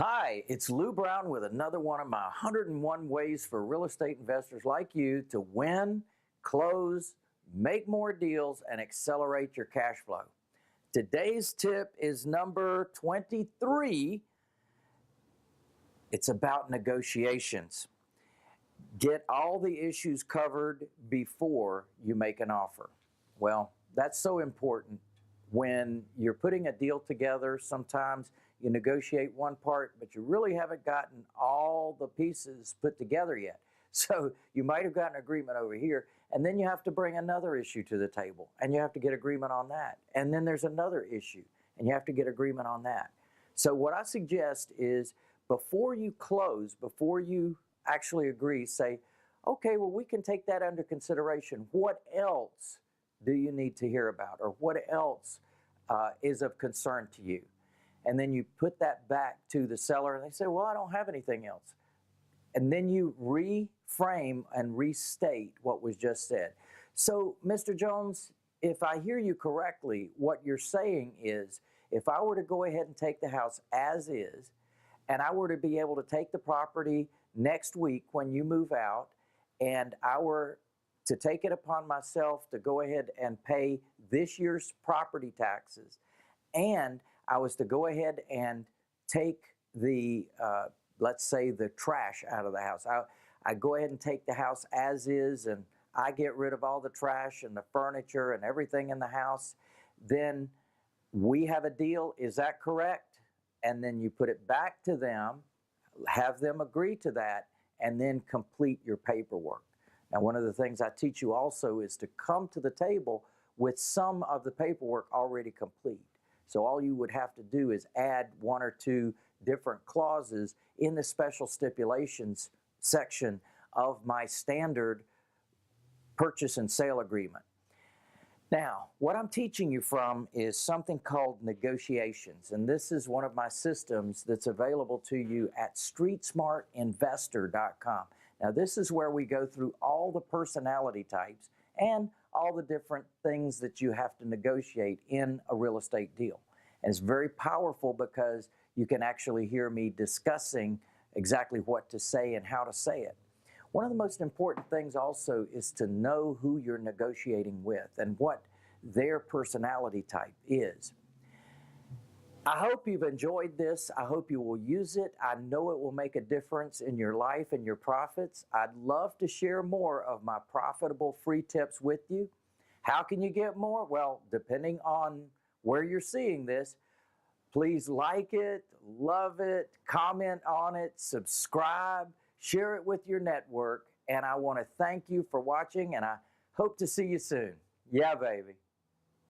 Hi, it's Lou Brown with another one of my 101 ways for real estate investors like you to win, close, make more deals, and accelerate your cash flow. Today's tip is number 23. It's about negotiations. Get all the issues covered before you make an offer. Well, that's so important. When you're putting a deal together, sometimes you negotiate one part, but you really haven't gotten all the pieces put together yet. So you might have gotten agreement over here, and then you have to bring another issue to the table, and you have to get agreement on that. And then there's another issue, and you have to get agreement on that. So what I suggest is before you close, before you actually agree, say, okay, well, we can take that under consideration. What else do you need to hear about, or what else is of concern to you? And then you put that back to the seller, and they say, well, I don't have anything else. And then you reframe and restate what was just said. So, Mr. Jones, if I hear you correctly, what you're saying is, if I were to go ahead and take the house as is, and I were to be able to take the property next week when you move out, and I were to take it upon myself to go ahead and pay this year's property taxes, and I was to go ahead and take the, let's say, the trash out of the house. I go ahead and take the house as is, and I get rid of all the trash and the furniture and everything in the house. Then we have a deal. Is that correct? And then you put it back to them, have them agree to that, and then complete your paperwork. Now, one of the things I teach you also is to come to the table with some of the paperwork already complete. So all you would have to do is add one or two different clauses in the special stipulations section of my standard purchase and sale agreement. Now, what I'm teaching you from is something called negotiations, and this is one of my systems that's available to you at streetsmartinvestor.com. Now, this is where we go through all the personality types and all the different things that you have to negotiate in a real estate deal. And it's very powerful because you can actually hear me discussing exactly what to say and how to say it. One of the most important things also is to know who you're negotiating with and what their personality type is. I hope you've enjoyed this. I hope you will use it. I know it will make a difference in your life and your profits. I'd love to share more of my profitable free tips with you. How can you get more? Well, depending on where you're seeing this, please like it, love it, comment on it, subscribe, share it with your network. And I want to thank you for watching, and I hope to see you soon. Yeah, baby.